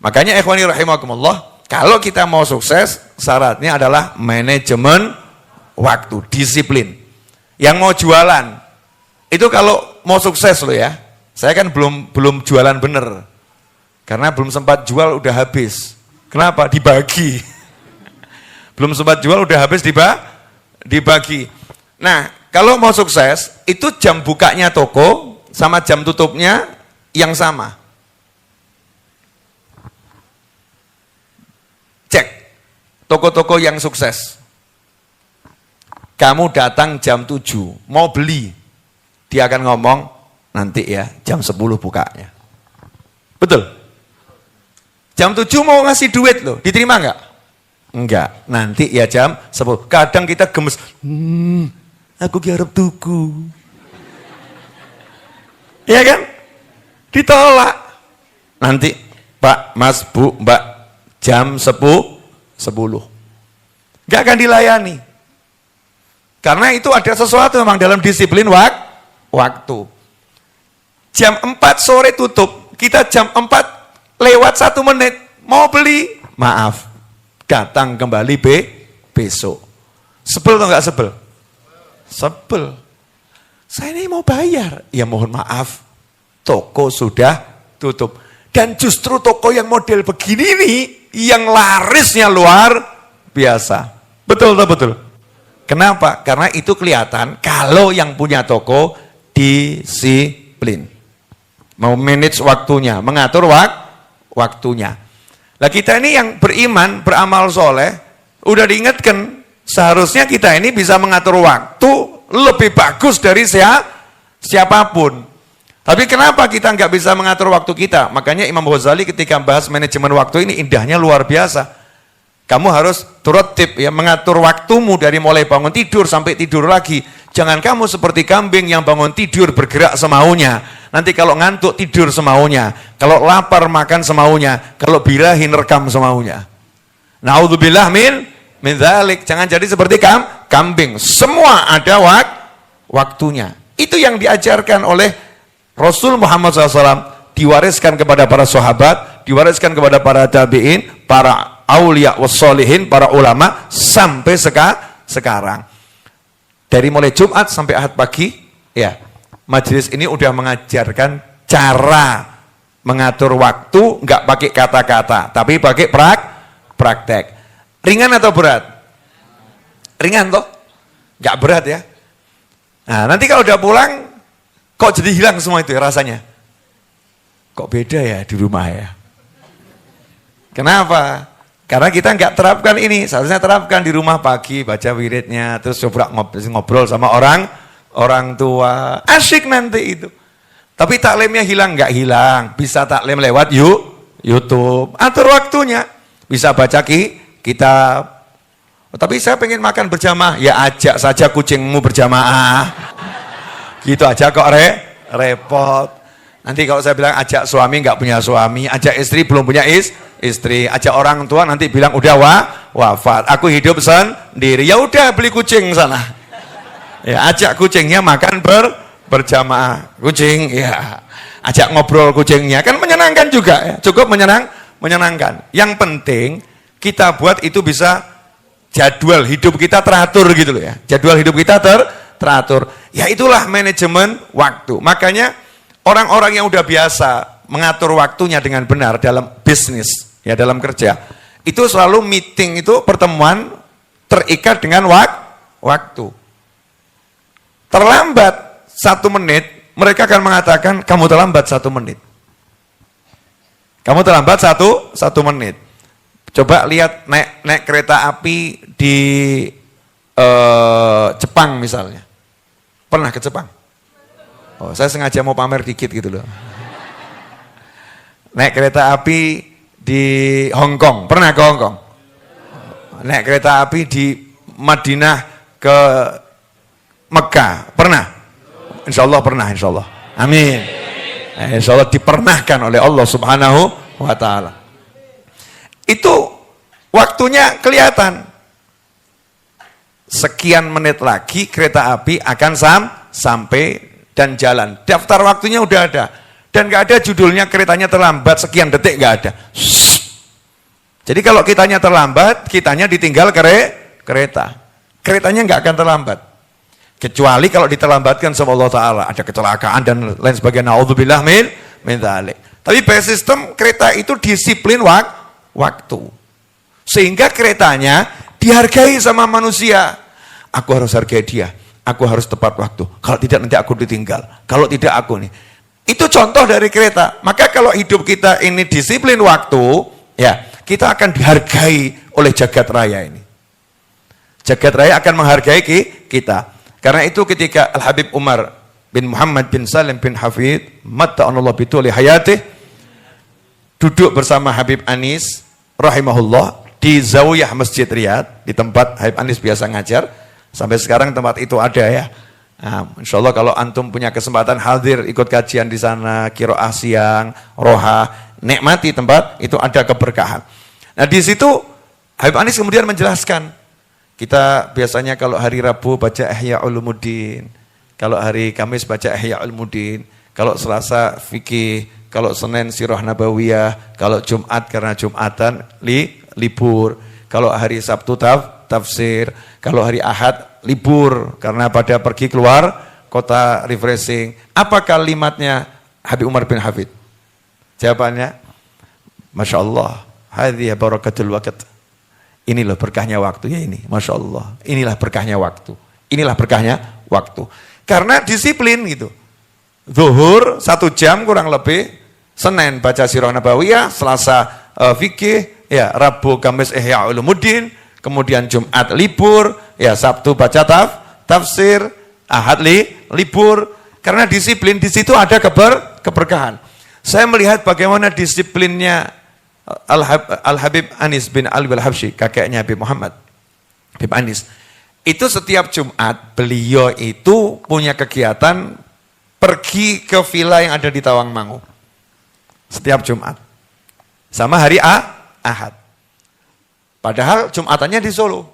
Makanya ikhwani rahimakumullah, kalau kita mau sukses, syaratnya adalah manajemen waktu, disiplin. Yang mau jualan, itu kalau mau sukses loh ya, saya kan belum jualan bener. Karena belum sempat jual udah habis. Kenapa? Dibagi. Belum sempat jual udah habis dibagi. Nah, kalau mau sukses, itu jam bukanya toko sama jam tutupnya yang sama. Cek toko-toko yang sukses. Kamu datang jam 7, mau beli. Dia akan ngomong, nanti ya jam 10 bukanya. Betul? Jam 7 mau ngasih duit loh, diterima enggak? Enggak, nanti ya jam 10. Kadang kita gemes, aku harap tuku. Iya kan? Ditolak. Nanti, Pak, Mas, Bu, Mbak, jam 10. Enggak akan dilayani. Karena itu ada sesuatu memang dalam disiplin waktu. Jam 4 sore tutup, kita jam 4 lewat 1 menit, mau beli, maaf, datang kembali besok. Sebel atau enggak sebel? Sebel. Saya ini mau bayar, ya mohon maaf, toko sudah tutup. Dan justru toko yang model begini nih, yang larisnya luar biasa. Betul atau betul? Kenapa? Karena itu kelihatan kalau yang punya toko disiplin. Mau manage waktunya, mengatur waktunya. Nah kita ini yang beriman, beramal soleh, udah diingatkan, seharusnya kita ini bisa mengatur waktu lebih bagus dari siapapun. Tapi kenapa kita nggak bisa mengatur waktu kita? Makanya Imam Ghazali ketika bahas manajemen waktu ini indahnya luar biasa. Kamu harus turutib ya, mengatur waktumu dari mulai bangun tidur sampai tidur lagi. Jangan kamu seperti kambing yang bangun tidur bergerak semaunya. Nanti kalau ngantuk tidur semaunya. Kalau lapar makan semaunya. Kalau birahi rekam semaunya. Naudzubillah min dzalik. Jangan jadi seperti kambing. Semua ada waktunya. Itu yang diajarkan oleh Rasul Muhammad SAW. Diwariskan kepada para sahabat, diwariskan kepada para tabi'in, para aulia wassolihin, para ulama sampai sekarang. Dari mulai Jumat sampai Ahad pagi, ya, majelis ini udah mengajarkan cara mengatur waktu, nggak pakai kata-kata, tapi pakai praktek. Ringan atau berat? Ringan toh? Nggak berat ya. Nah, nanti kalau udah pulang, kok jadi hilang semua itu ya rasanya? Kok beda ya di rumah ya? Kenapa? Karena kita nggak terapkan ini, seharusnya terapkan di rumah pagi, baca wiridnya, terus coba ngobrol sama orang tua, asyik nanti itu. Tapi taklimnya hilang, nggak hilang, bisa taklim lewat YouTube, atur waktunya, bisa baca kitab. Tapi saya pengen makan berjamaah, ya ajak saja kucingmu berjamaah, gitu aja kok repot. Nanti kalau saya bilang ajak suami nggak punya suami, ajak istri belum punya istri, ajak orang tua nanti bilang udah wafat, aku hidup sendiri, ya udah beli kucing sana, ya ajak kucingnya makan berjamaah, kucing ya, ajak ngobrol kucingnya, kan menyenangkan juga ya, cukup menyenangkan. Yang penting kita buat itu bisa jadwal hidup kita teratur gitu loh ya, jadwal hidup kita teratur, ya itulah manajemen waktu. Makanya orang-orang yang udah biasa mengatur waktunya dengan benar dalam bisnis, ya dalam kerja, itu selalu meeting itu pertemuan terikat dengan waktu. Terlambat 1 menit, mereka akan mengatakan kamu terlambat 1 menit. Kamu terlambat satu menit. Coba lihat naik kereta api di Jepang misalnya. Pernah ke Jepang? Oh, saya sengaja mau pamer dikit gitu loh. Naik kereta api di Hong Kong, pernah ke Hong Kong? Naik kereta api di Madinah ke Mekah, pernah? Insya Allah pernah, insya Allah. Amin. Insya Allah dipernahkan oleh Allah Subhanahu wa Ta'ala. Itu waktunya kelihatan. Sekian menit lagi kereta api akan sampai dan jalan. Daftar waktunya udah ada. Dan gak ada judulnya keretanya terlambat sekian detik, gak ada. Shhh, Jadi kalau kitanya terlambat, kitanya ditinggal kereta. Keretanya nggak akan terlambat. Kecuali kalau diterlambatkan sama Allah Ta'ala. Ada kecelakaan dan lain sebagainya. Na'udzubillah min dzalik. Tapi by sistem kereta itu disiplin waktu. Sehingga keretanya dihargai sama manusia. Aku harus hargai dia. Aku harus tepat waktu. Kalau tidak nanti aku ditinggal. Kalau tidak aku nih. Itu contoh dari kereta. Maka kalau hidup kita ini disiplin waktu, ya kita akan dihargai oleh jagat raya ini. Jagat raya akan menghargai kita. Karena itu ketika Al-Habib Umar bin Muhammad bin Salim bin Hafid, matta'anallahu bituli hayatih, duduk bersama Habib Anis, rahimahullah, di Zawiyah Masjid Riyadh, di tempat Habib Anis biasa ngajar. Sampai sekarang tempat itu ada ya. Nah, insya Allah kalau antum punya kesempatan hadir ikut kajian di sana, qiraah siang, roha, nikmati tempat itu ada keberkahan. Nah di situ Habib Anis kemudian menjelaskan, kita biasanya kalau hari Rabu baca Ihya Ulumuddin, kalau hari Kamis baca Ihya Ulumuddin, kalau Selasa fikih, kalau Senin Sirah Nabawiyah, kalau Jumat karena Jumatan libur, kalau hari Sabtu tafsir, kalau hari Ahad libur karena pada pergi keluar kota refreshing. Apa kalimatnya Habib Umar bin Hafid? Jawabannya, Masya Allah, hadhihi barakatul waqt. Ini loh berkahnya waktu ya ini, Masya Allah. Inilah berkahnya waktu. Inilah berkahnya waktu. Karena disiplin gitu. Zuhur 1 jam kurang lebih, Senin baca Sirah Nabawiyah, Selasa fikih, ya Rabu Kamis Ihya Ulumuddin, kemudian Jumat libur, ya Sabtu baca tafsir, Ahad libur. Karena disiplin di situ ada keberkahan. Saya melihat bagaimana disiplinnya Al-Habib Anis bin Ali al-Habsyi, kakeknya Habib Muhammad, Habib Anis. Itu setiap Jumat beliau itu punya kegiatan pergi ke villa yang ada di Tawangmangu. Setiap Jumat. Sama hari Ahad. Padahal Jumatannya di Solo.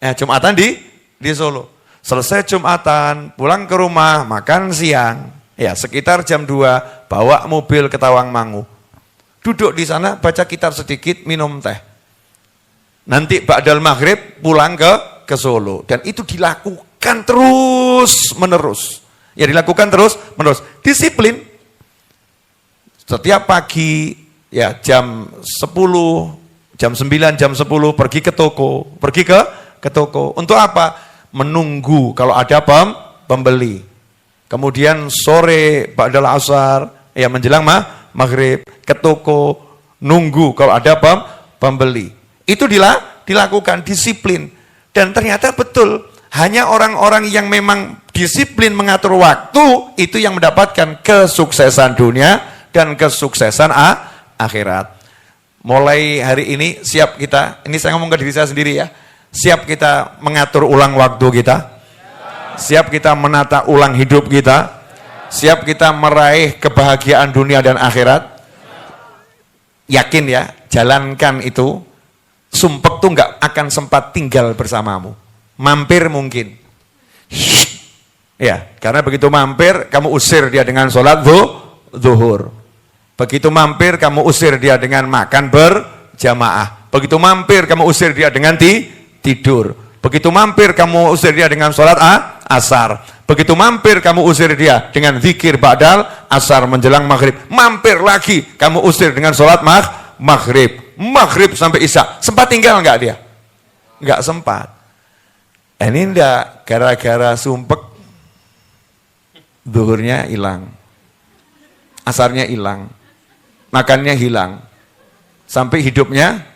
Jumatan di Solo. Selesai Jumatan, pulang ke rumah, makan siang. Ya, sekitar jam 2 bawa mobil ke Tawangmangu. Duduk di sana, baca kitab sedikit, minum teh. Nanti ba'dal maghrib pulang ke Solo. Dan itu dilakukan terus menerus. Ya dilakukan terus menerus. Disiplin. Setiap pagi, ya jam 10, jam 9, jam 10 pergi ke toko. Pergi ke toko. Untuk apa? Menunggu kalau ada pembeli. Kemudian sore ba'dal asar, ya menjelang maghrib, ke toko, nunggu kalau ada pembeli. Itu dilakukan, disiplin. Dan ternyata betul, hanya orang-orang yang memang disiplin mengatur waktu, itu yang mendapatkan kesuksesan dunia dan kesuksesan akhirat. Mulai hari ini siap kita, ini saya ngomong ke diri saya sendiri ya, siap kita mengatur ulang waktu kita, siap kita menata ulang hidup kita, siap kita meraih kebahagiaan dunia dan akhirat. Yakin ya, jalankan itu. Sumpek tuh nggak akan sempat tinggal bersamamu. Mampir mungkin. Ya, karena begitu mampir, kamu usir dia dengan sholat zuhur. Begitu mampir, kamu usir dia dengan makan berjamaah. Begitu mampir, kamu usir dia dengan tidur. Begitu mampir, kamu usir dia dengan sholat asar. Begitu mampir, kamu usir dia dengan zikir ba'dal asar menjelang maghrib. Mampir lagi, kamu usir dengan sholat maghrib. Maghrib sampai isya. Sempat tinggal enggak dia? Enggak sempat. Ini enggak, gara-gara sumpek, zuhurnya hilang. Asarnya hilang. Makannya hilang. Sampai hidupnya.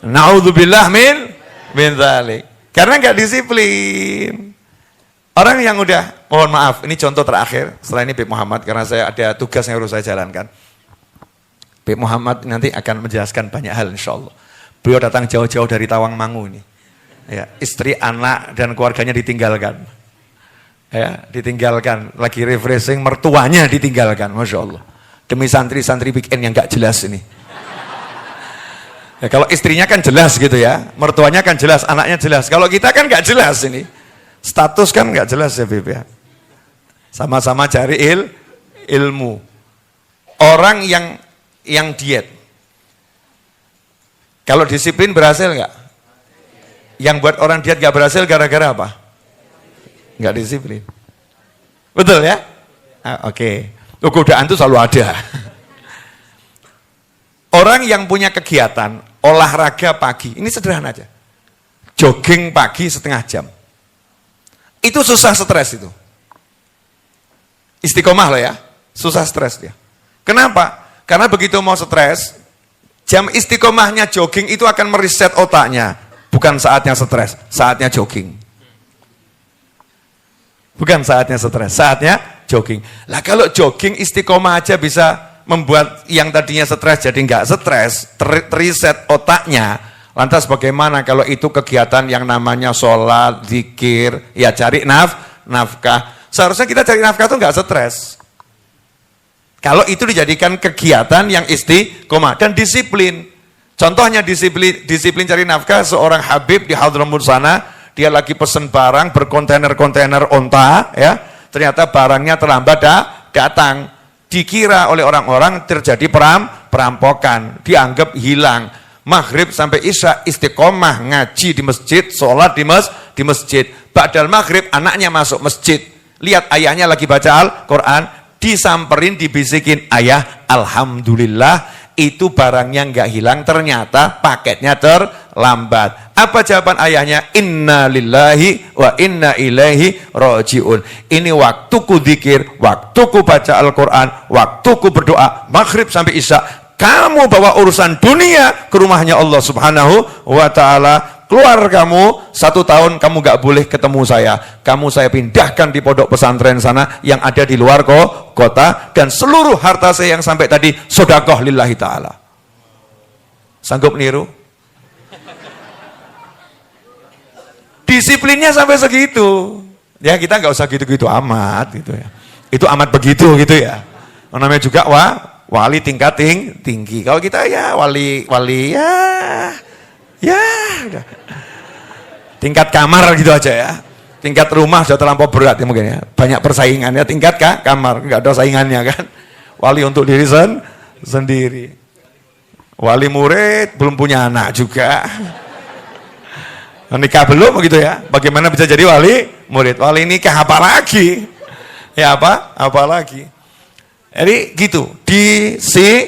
Na'udzubillah min dzalik. Karena enggak disiplin. Orang yang udah, mohon maaf, ini contoh terakhir, setelah ini Habib Muhammad, karena saya ada tugas yang harus saya jalankan. Habib Muhammad nanti akan menjelaskan banyak hal insya Allah. Beliau datang jauh-jauh dari Tawangmangu ini. Ya, istri, anak, dan keluarganya ditinggalkan. Ya, ditinggalkan, lagi refreshing, mertuanya ditinggalkan, Masya Allah. Demi santri-santri weekend yang gak jelas ini. Ya, kalau istrinya kan jelas gitu ya, mertuanya kan jelas, anaknya jelas. Kalau kita kan gak jelas ini. Status kan nggak jelas ya Bib ya. Sama-sama cari ilmu. Orang yang diet, Kalau disiplin berhasil nggak? Yang buat orang diet nggak berhasil gara-gara apa? Nggak disiplin. Betul ya? Oke. Godaan itu selalu ada. Orang yang punya kegiatan olahraga pagi, ini sederhana aja. Jogging pagi setengah jam. Itu susah stres itu. Istiqomah loh ya, susah stres dia. Kenapa? Karena begitu mau stres, jam istiqomahnya jogging itu akan mereset otaknya. Bukan saatnya stres, saatnya jogging. Bukan saatnya stres, saatnya jogging. Lah kalau jogging istiqomah aja bisa membuat yang tadinya stres jadi nggak stres, reset otaknya. Lantas bagaimana kalau itu kegiatan yang namanya sholat, zikir, ya cari nafkah. Seharusnya kita cari nafkah itu nggak stres. Kalau itu dijadikan kegiatan yang istiqomah dan disiplin. Contohnya disiplin cari nafkah seorang Habib di Hadramut sana, dia lagi pesen barang berkontainer-kontainer onta, ya. Ternyata barangnya terlambat datang. Dikira oleh orang-orang terjadi perampokan, dianggap hilang. Maghrib sampai Isya istiqomah ngaji di masjid, sholat di masjid. Ba'dal maghrib anaknya masuk masjid, lihat ayahnya lagi baca Al-Quran, disamperin, dibisikin, ayah alhamdulillah itu barangnya nggak hilang, ternyata paketnya terlambat. Apa jawaban ayahnya? Inna lillahi wa inna ilaihi roji'un. Ini waktuku zikir, waktuku baca Al-Quran, waktuku berdoa, maghrib sampai Isya. Kamu bawa urusan dunia ke rumahnya Allah Subhanahu wa ta'ala. Keluar kamu, 1 tahun kamu gak boleh ketemu saya. Kamu saya pindahkan di pondok pesantren sana yang ada di luar kota. Dan seluruh harta saya yang sampai tadi sodakoh lillahi ta'ala. Sanggup niru? Disiplinnya sampai segitu. Ya kita gak usah gitu-gitu amat gitu ya. Itu amat begitu gitu ya. Namanya juga wali tingkat tinggi. Kalau kita ya wali ya udah. Tingkat kamar gitu aja ya. Tingkat rumah sudah terlampau berat ya mungkin ya. Banyak persaingannya, tingkat kamar enggak ada saingannya kan. Wali untuk diri sendiri. Wali murid belum punya anak juga. Nikah belum begitu ya. Bagaimana bisa jadi wali murid? Wali nikah apa lagi? Ya apa lagi? Jadi gitu, disiplin.